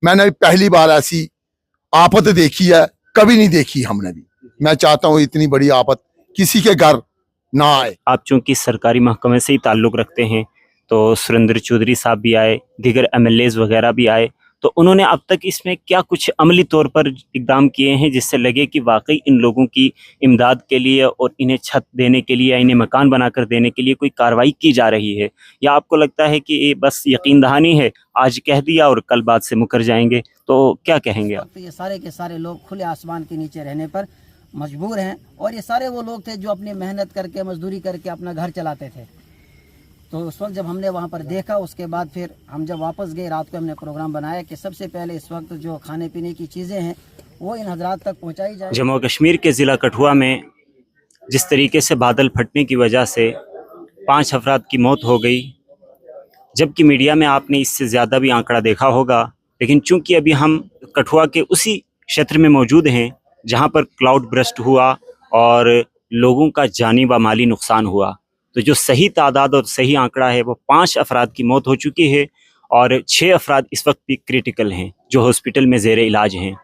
मैंने पहली बार ऐसी आफत देखी है, कभी नहीं देखी हमने भी। मैं चाहता हूँ इतनी बड़ी आफत किसी के घर ना आए। आप चूंकि सरकारी महकमे से ही ताल्लुक़ रखते हैं, तो सुरेंद्र चौधरी साहब भी आए, दीगर एमएलएज वगैरह भी आए, तो उन्होंने अब तक इसमें क्या कुछ अमली तौर पर इकदाम किए हैं जिससे लगे कि वाकई इन लोगों की इमदाद के लिए और इन्हें छत देने के लिए या इन्हें मकान बनाकर देने के लिए कोई कार्रवाई की जा रही है? या आपको लगता है कि ये बस यकीन दहानी है, आज कह दिया और कल बात से मुकर जाएंगे? तो क्या कहेंगे आप? ये सारे के सारे लोग खुले आसमान के नीचे रहने पर मजबूर हैं, और ये सारे वो लोग थे जो अपनी मेहनत करके मजदूरी करके अपना घर चलाते थे। तो उस वक्त जब हमने वहाँ पर देखा, उसके बाद फिर हम जब वापस गए, रात को हमने प्रोग्राम बनाया कि सबसे पहले इस वक्त जो खाने पीने की चीज़ें हैं वो इन हजरात तक पहुँचाई जाए। जम्मू कश्मीर के ज़िला कठुआ में जिस तरीके से बादल फटने की वजह से 5 अफराद की मौत हो गई, जबकि मीडिया में आपने इससे ज़्यादा भी आंकड़ा देखा होगा, लेकिन चूंकि अभी हम कठुआ के उसी क्षेत्र में मौजूद हैं जहां पर क्लाउड बर्स्ट हुआ और लोगों का जानी व माली नुकसान हुआ, तो जो सही तादाद और सही आंकड़ा है वो 5 अफराद की मौत हो चुकी है और 6 अफराद इस वक्त भी क्रिटिकल हैं जो हॉस्पिटल में ज़ेर इलाज हैं।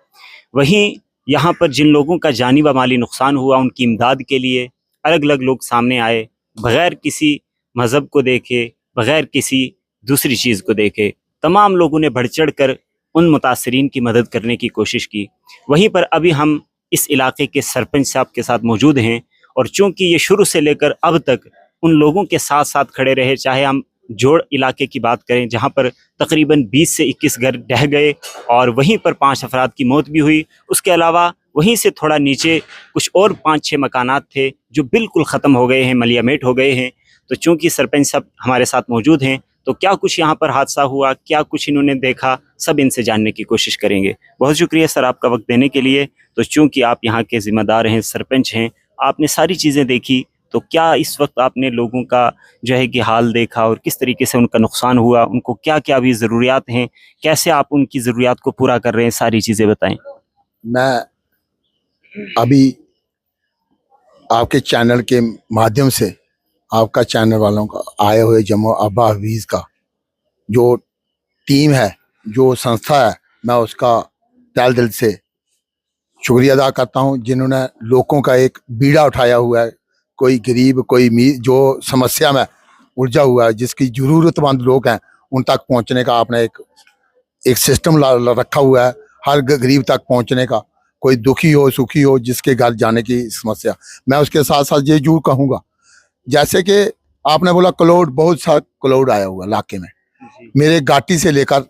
वहीं यहाँ पर जिन लोगों का जानी व माली नुकसान हुआ, उनकी इमदाद के लिए अलग अलग लोग सामने आए, बग़ैर किसी मज़हब को देखे, बग़ैर किसी दूसरी चीज़ को देखे, तमाम लोगों ने बढ़ चढ़ कर उन मुतासरीन की मदद करने की कोशिश की। वहीं पर अभी हम इस इलाके के सरपंच साहब के साथ मौजूद हैं, और चूँकि ये शुरू से लेकर अब तक उन लोगों के साथ साथ खड़े रहे, चाहे हम जोड़ इलाके की बात करें जहां पर तकरीबन 20 से 21 घर ढह गए और वहीं पर 5 अफराद की मौत भी हुई। उसके अलावा वहीं से थोड़ा नीचे कुछ और 5-6 मकानात थे जो बिल्कुल ख़त्म हो गए हैं, मलियामेट हो गए हैं। तो चूँकि सरपंच साहब हमारे साथ मौजूद हैं, तो क्या कुछ यहाँ पर हादसा हुआ, क्या कुछ इन्होंने देखा, सब इनसे जानने की कोशिश करेंगे। बहुत शुक्रिया सर आपका वक्त देने के लिए। तो चूँकि आप यहाँ के ज़िम्मेदार हैं, सरपंच हैं, आपने सारी चीज़ें देखी, तो क्या इस वक्त आपने लोगों का जो है कि हाल देखा और किस तरीके से उनका नुकसान हुआ, उनको क्या क्या अभी ज़रूरियात हैं, कैसे आप उनकी ज़रूरियात को पूरा कर रहे हैं, सारी चीज़ें बताएं। मैं अभी आपके चैनल के माध्यम से, आपका चैनल वालों का आए हुए जम्मू आबा हफीज़ का जो टीम है, जो संस्था है, मैं उसका तहे दिल से शुक्रिया अदा करता हूं, जिन्होंने लोगों का एक बीड़ा उठाया हुआ है। कोई गरीब, कोई अमीर जो समस्या में उलझा हुआ है, जिसकी ज़रूरतमंद लोग हैं, उन तक पहुंचने का आपने एक सिस्टम रखा हुआ है, हर गरीब तक पहुंचने का। कोई दुखी हो, सुखी हो, जिसके घर जाने की समस्या। मैं उसके साथ साथ ये जरूर कहूँगा, जैसे कि आपने बोला क्लाउड, बहुत सा क्लाउड आया हुआ इलाके में, मेरे घाटी से लेकर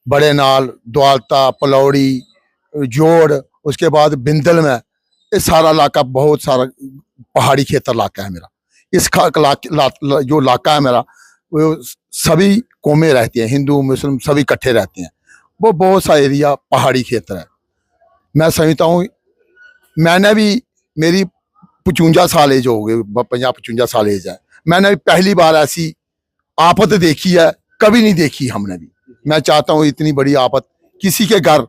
बड़े नाल, द्वालता, पलौड़ी, जोड़, उसके बाद बिंदल में, ये सारा इलाका बहुत सारा पहाड़ी क्षेत्र इलाका है मेरा। इस जो इलाका है मेरा, वो सभी कौमें रहती हैं, हिंदू मुस्लिम सभी इकट्ठे रहते हैं। वो बहुत सा एरिया पहाड़ी क्षेत्र है। मैं समझता हूँ, मैंने भी, मेरी 55 साल एज हो गई, 50-55 साल एज है, मैंने भी पहली बार ऐसी आफत देखी है, कभी नहीं देखी हमने भी। मैं चाहता हूँ इतनी बड़ी आफत किसी के घर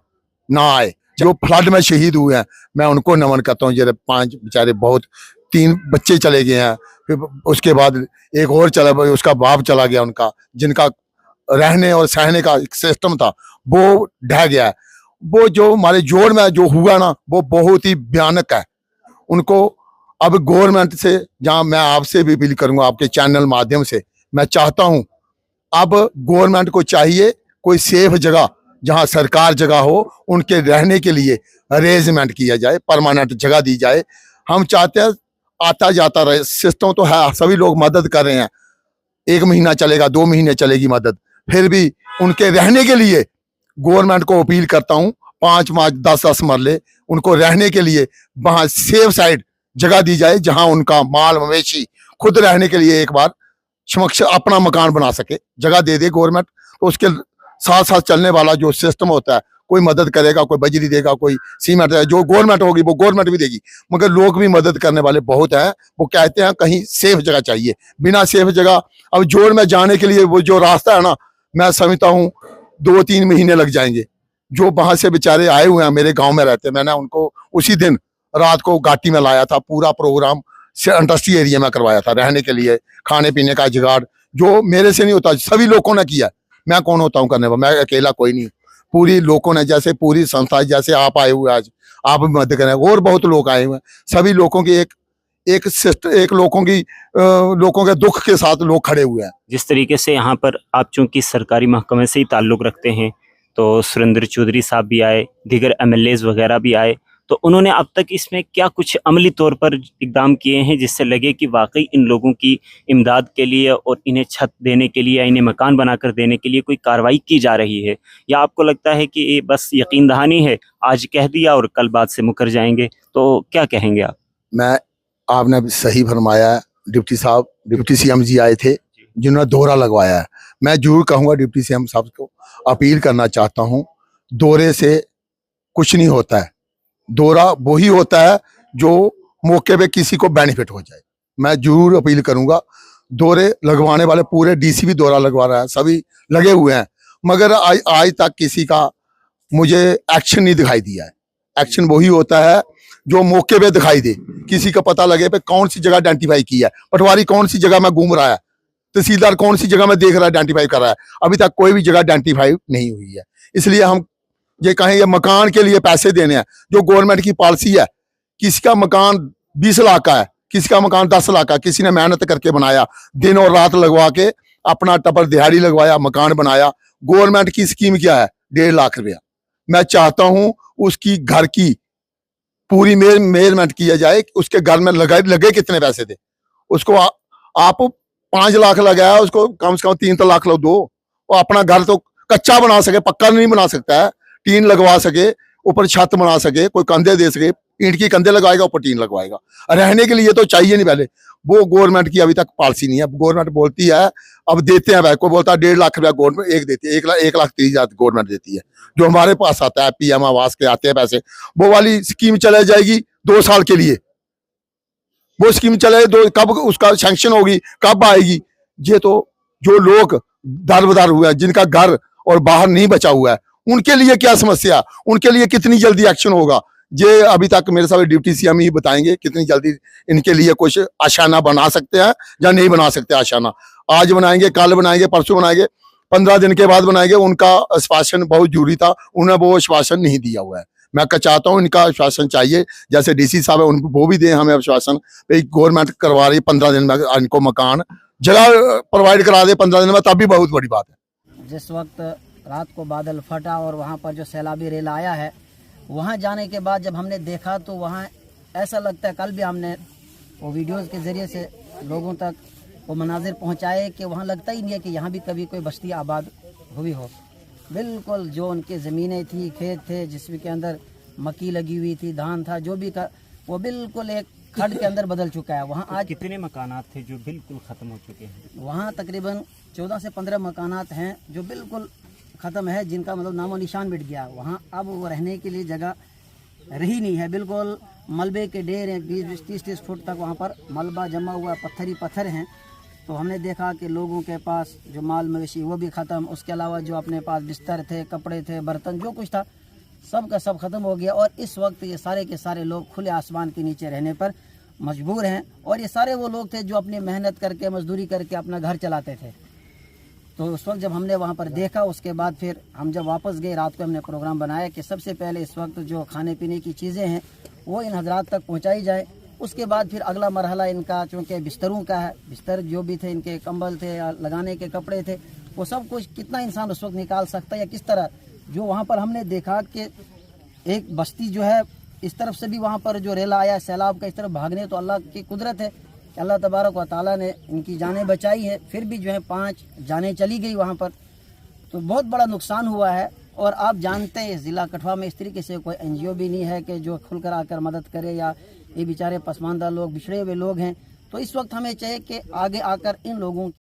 ना आए। जो फ्लड में शहीद हुए हैं, मैं उनको नमन करता हूँ। जरा 5 बेचारे, बहुत 3 बच्चे चले गए हैं, फिर उसके बाद एक और चला, उसका बाप चला गया, उनका जिनका रहने और सहने का एक सिस्टम था वो ढह गया है। वो जो हमारे जोड़ में जो हुआ ना, वो बहुत ही भयानक है। उनको अब गवर्नमेंट से, जहाँ मैं आपसे भी अपील करूंगा, आपके चैनल माध्यम से मैं चाहता हूँ, अब गवर्नमेंट को चाहिए कोई सेफ जगह, जहाँ सरकार जगह हो, उनके रहने के लिए अरेंजमेंट किया जाए, परमानेंट जगह दी जाए। हम चाहते हैं आता जाता रहे, सिस्टम तो है, सभी लोग मदद कर रहे हैं, 1 महीना चलेगा, 2 महीने चलेगी मदद, फिर भी उनके रहने के लिए गवर्नमेंट को अपील करता हूँ, 5-5, 10-10 मरले उनको रहने के लिए वहाँ सेफ साइड जगह दी जाए, जहाँ उनका माल मवेशी खुद रहने के लिए एक बार समक्ष अपना मकान बना सके, जगह दे दे गवर्नमेंट। तो उसके साथ साथ चलने वाला जो सिस्टम होता है, कोई मदद करेगा, कोई बजरी देगा, कोई सीमेंट, जो गवर्नमेंट होगी वो गवर्नमेंट भी देगी, मगर लोग भी मदद करने वाले बहुत हैं। वो कहते हैं कहीं सेफ जगह चाहिए, बिना सेफ जगह अब जोड़ में जाने के लिए वो जो रास्ता है ना, मैं समझता हूँ 2-3 महीने लग जाएंगे। जो वहां से बेचारे आए हुए हैं, मेरे गाँव में रहते, मैंने उनको उसी दिन रात को घाटी में लाया था, पूरा प्रोग्राम इंडस्ट्री एरिया में करवाया था, रहने के लिए, खाने पीने का जुगाड़, जो मेरे से नहीं होता, सभी लोगों ने किया। मैं कौन होता हूँ करने वाला, मैं अकेला कोई नहीं। पूरी लोगों ने, जैसे पूरी संस्था, जैसे आप आए हुए आज, आप भी मदद करें, और बहुत लोग आए हुए हैं, सभी लोगों की एक लोगों के दुख के साथ लोग खड़े हुए हैं। जिस तरीके से यहाँ पर आप चूंकि सरकारी महकमे से ही ताल्लुक़ रखते हैं, तो सुरेंद्र चौधरी साहब भी आए, दीगर MLAs वगैरह भी आए, तो उन्होंने अब तक इसमें क्या कुछ अमली तौर पर इकदाम किए हैं जिससे लगे कि वाकई इन लोगों की इमदाद के लिए और इन्हें छत देने के लिए या इन्हें मकान बनाकर देने के लिए कोई कार्रवाई की जा रही है? या आपको लगता है कि ये बस यकीन दहानी है, आज कह दिया और कल बात से मुकर जाएंगे? तो क्या कहेंगे आप? आपने अभी सही फरमाया है। डिप्टी CM जी आए थे जिन्होंने दौरा लगवाया है। मैं जरूर कहूँगा डिप्टी CM साहब को अपील करना चाहता हूँ, दौरे से कुछ नहीं होता है, दौरा वही होता है जो मौके पे किसी को बेनिफिट हो जाए। मैं जरूर अपील करूंगा, दौरे लगवाने वाले पूरे DC भी दौरा लगवा रहा है, सभी लगे हुए हैं, मगर आज तक किसी का मुझे एक्शन नहीं दिखाई दिया है। एक्शन वही होता है जो मौके पे दिखाई दे, किसी का पता लगे पे कौन सी जगह आइडेंटिफाई की है, पटवारी कौन सी जगह में घूम रहा है, तहसीलदार कौन सी जगह में देख रहा है, आइडेंटिफाई कर रहा है। अभी तक कोई भी जगह आइडेंटिफाई नहीं हुई है। इसलिए हम ये कहें, ये मकान के लिए पैसे देने हैं, जो गवर्नमेंट की पॉलिसी है, किसी का मकान 20 लाख का है, किसी का मकान 10 लाख का, किसी ने मेहनत करके बनाया, दिन और रात लगवा के अपना टपर दिहाड़ी लगवाया, मकान बनाया। गवर्नमेंट की स्कीम क्या है? 1.5 लाख रुपया। मैं चाहता हूं उसकी घर की पूरी मेजरमेंट किया जाए, उसके घर में लगे कितने पैसे थे। उसको आप 5 लाख लगाया, उसको कम से कम 3 लाख लो दो। वो अपना घर तो कच्चा बना सके, पक्का नहीं बना सकता है, टीन लगवा सके, ऊपर छत बना सके, कोई कंधे दे सके, ईंट की कंधे लगाएगा, ऊपर टीन लगवाएगा। रहने के लिए तो चाहिए नहीं पहले, वो गवर्नमेंट की अभी तक पॉलिसी नहीं है। गवर्नमेंट बोलती है अब देते हैं, कोई बोलता है 1.5 लाख रुपया गवर्नमेंट एक देती है, 1,30,000 गवर्नमेंट देती है। जो हमारे पास आता है PM आवास के आते हैं पैसे, वो वाली स्कीम चलाई जाएगी 2 साल के लिए। वो स्कीम चले कब उसका सैंक्शन होगी, कब आएगी? ये तो जो लोग दर बदर हुए हैं, जिनका घर और बाहर नहीं बचा हुआ है, उनके लिए क्या समस्या, उनके लिए कितनी जल्दी एक्शन होगा, ये अभी तक मेरे साथ डिप्टी CM ही बताएंगे कितनी जल्दी इनके लिए कुछ आशाना बना सकते हैं या नहीं बना सकते आशाना। आज बनाएंगे, कल बनाएंगे, परसों बनाएंगे, 15 दिन के बाद बनाएंगे। उनका आश्वासन बहुत जरूरी था, उन्होंने वो आश्वासन नहीं दिया हुआ है। मैं चाहता हूँ इनका आश्वासन चाहिए, जैसे DC साहब है उनको वो भी दें हमें आश्वासन। गवर्नमेंट करवा रही 15 दिन में इनको मकान जगह प्रोवाइड करा दे 15 दिन में, तब भी बहुत बड़ी बात है। जिस वक्त रात को बादल फटा और वहाँ पर जो सैलाबी रेल आया है, वहाँ जाने के बाद जब हमने देखा तो वहाँ ऐसा लगता है, कल भी हमने वो वीडियोस के ज़रिए से लोगों तक वो मनाजिर पहुँचाए कि वहाँ लगता ही नहीं है कि यहाँ भी कभी कोई बस्ती आबाद हुई हो। बिल्कुल जो उनकी ज़मीनें थी, खेत थे जिसके अंदर मक्की लगी हुई थी, धान था, जो भी वो बिल्कुल एक खड्ड के अंदर बदल चुका है। वहाँ आज कितने मकानात थे जो बिल्कुल ख़त्म हो चुके हैं? वहाँ तकरीबन 14 से 15 मकानात हैं जो बिल्कुल ख़त्म है, जिनका मतलब नामो निशान मिट गया। वहाँ अब वो रहने के लिए जगह रही नहीं है, बिल्कुल मलबे के ढेर हैं, 20-30 फुट तक वहाँ पर मलबा जमा हुआ, पत्थर ही पत्थर हैं। तो हमने देखा कि लोगों के पास जो माल मवेशी वो भी ख़त्म, उसके अलावा जो अपने पास बिस्तर थे, कपड़े थे, बर्तन, जो कुछ था सब का सब ख़त्म हो गया। और इस वक्त ये सारे के सारे लोग खुले आसमान के नीचे रहने पर मजबूर हैं। और ये सारे वो लोग थे जो अपनी मेहनत करके, मजदूरी करके अपना घर चलाते थे। तो उस वक्त जब हमने वहाँ पर देखा, उसके बाद फिर हम जब वापस गए, रात को हमने प्रोग्राम बनाया कि सबसे पहले इस वक्त जो खाने पीने की चीज़ें हैं वो इन हजरात तक पहुँचाई जाए। उसके बाद फिर अगला मरहला इनका, चूँकि बिस्तरों का है, बिस्तर जो भी थे, इनके कंबल थे, लगाने के कपड़े थे, वो सब कुछ कितना इंसान उस वक्त निकाल सकता है या किस तरह। जो वहाँ पर हमने देखा कि एक बस्ती जो है, इस तरफ से भी वहाँ पर जो रेला आया सैलाब का, इस तरफ भागने, तो अल्लाह की कुदरत है कि अल्लाह तबारक व तआला ने इनकी जानें बचाई है। फिर भी जो है 5 जानें चली गई वहाँ पर, तो बहुत बड़ा नुकसान हुआ है। और आप जानते हैं ज़िला कठुआ में इस तरीके से कोई NGO भी नहीं है कि जो खुलकर आकर मदद करे, या ये बेचारे पसमानदा लोग, बिछड़े हुए लोग हैं। तो इस वक्त हमें चाहिए कि आगे आकर इन लोगों